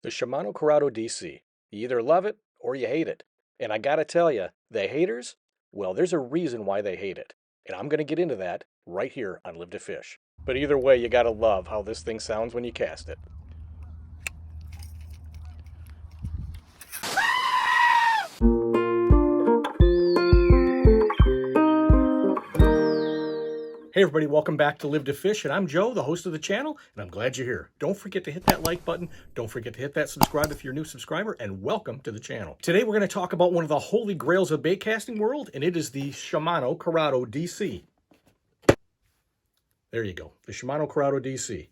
The Shimano Curado DC. You either love it or you hate it. And I gotta tell you, the haters, well, there's a reason why they hate it. And I'm gonna get into that right here on Live to Fish. But either way, you gotta love how this thing sounds when you cast it. Hey everybody, welcome back to Live to Fish, and I'm Joe, the host of the channel, and I'm glad you're here. Don't forget to hit that like button, don't forget to hit that subscribe if you're a new subscriber, and welcome to the channel. Today we're going to talk about one of the holy grails of bait casting world, and it is the Shimano Curado DC. There you go, the Shimano Curado DC.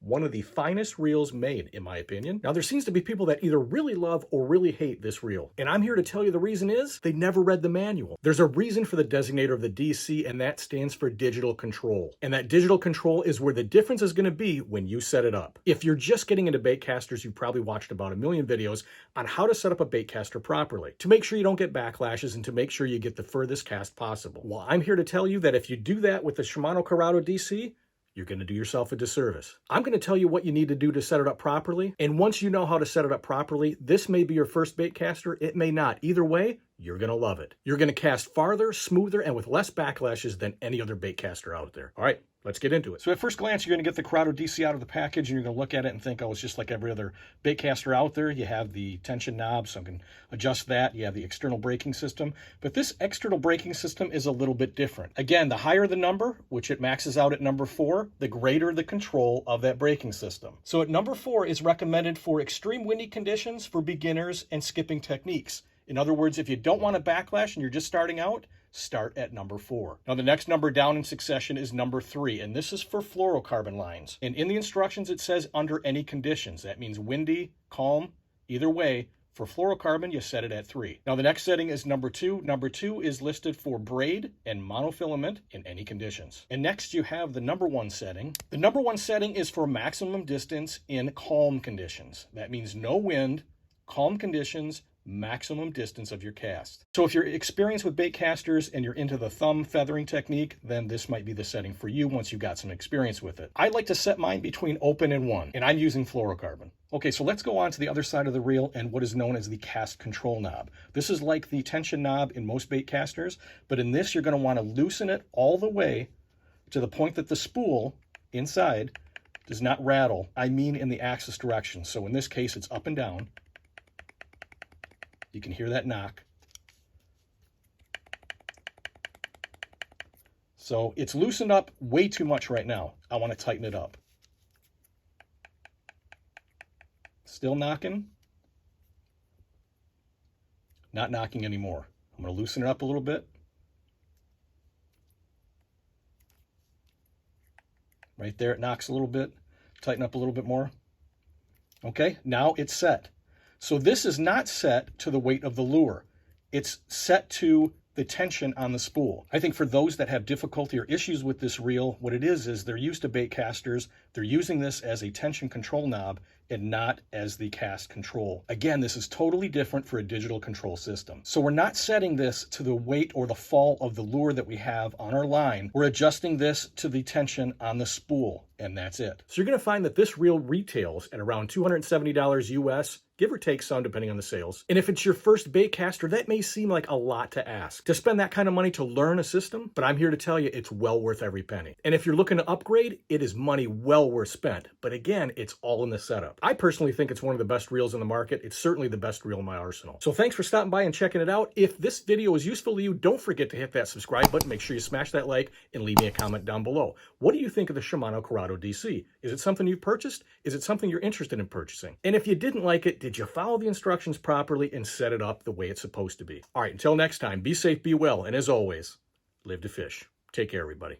One of the finest reels made, in my opinion. Now, there seems to be people that either really love or really hate this reel. And I'm here to tell you the reason is they never read the manual. There's a reason for the designator of the DC, and that stands for digital control. And that digital control is where the difference is going to be when you set it up. If you're just getting into bait casters, you've probably watched about a million videos on how to set up a bait caster properly, to make sure you don't get backlashes and to make sure you get the furthest cast possible. Well, I'm here to tell you that if you do that with the Shimano Curado DC, you're going to do yourself a disservice. I'm going to tell you what you need to do to set it up properly. And once you know how to set it up properly, this may be your first bait caster. It may not. Either way, you're going to love it. You're going to cast farther, smoother, and with less backlashes than any other bait caster out there. All right, let's get into it. So at first glance, you're going to get the Curado DC out of the package, and you're going to look at it and think, oh, it's just like every other bait caster out there. You have the tension knob, so I can adjust that. You have the external braking system. But this external braking system is a little bit different. Again, the higher the number, which it maxes out at number 4, the greater the control of that braking system. So at number 4 is recommended for extreme windy conditions, for beginners, and skipping techniques. In other words, if you don't want a backlash and you're just starting out, start at number 4. Now, the next number down in succession is number 3, and this is for fluorocarbon lines. And in the instructions, it says under any conditions. That means windy, calm, either way. For fluorocarbon, you set it at 3. Now, the next setting is number 2. Number 2 is listed for braid and monofilament in any conditions. And next, you have the number 1 setting. The number 1 setting is for maximum distance in calm conditions. That means no wind, calm conditions, maximum distance of your cast. So if you're experienced with bait casters and you're into the thumb feathering technique, then this might be the setting for you once you've got some experience with it. I like to set mine between open and 1, and I'm using fluorocarbon. Okay, so let's go on to the other side of the reel and what is known as the cast control knob. This is like the tension knob in most bait casters, but in this you're going to want to loosen it all the way to the point that the spool inside does not rattle. I mean in the axis direction. So in this case, it's up and down. You can hear that knock. So it's loosened up way too much right now. I want to tighten it up. Still knocking. Not knocking anymore. I'm going to loosen it up a little bit. Right there, it knocks a little bit. Tighten up a little bit more. Okay, now it's set. So this is not set to the weight of the lure. It's set to the tension on the spool. I think for those that have difficulty or issues with this reel, what it is they're used to bait casters. They're using this as a tension control knob and not as the cast control. Again, this is totally different for a digital control system. So we're not setting this to the weight or the fall of the lure that we have on our line. We're adjusting this to the tension on the spool, and that's it. So you're going to find that this reel retails at around $270 US, give or take some depending on the sales. And if it's your first bait caster, that may seem like a lot to ask to spend that kind of money to learn a system, but I'm here to tell you it's well worth every penny. And if you're looking to upgrade, it is money well worth spent. But again, it's all in the setup. I personally think it's one of the best reels in the market. It's certainly the best reel in my arsenal. So thanks for stopping by and checking it out. If this video is useful to you, don't forget to hit that subscribe button. Make sure you smash that like and leave me a comment down below. What do you think of the Shimano Curado DC? Is it something you purchased? Is it something you're interested in purchasing? And if you didn't like it, did you follow the instructions properly and set it up the way it's supposed to be? All right, until next time, be safe, be well, and as always, live to fish. Take care, everybody.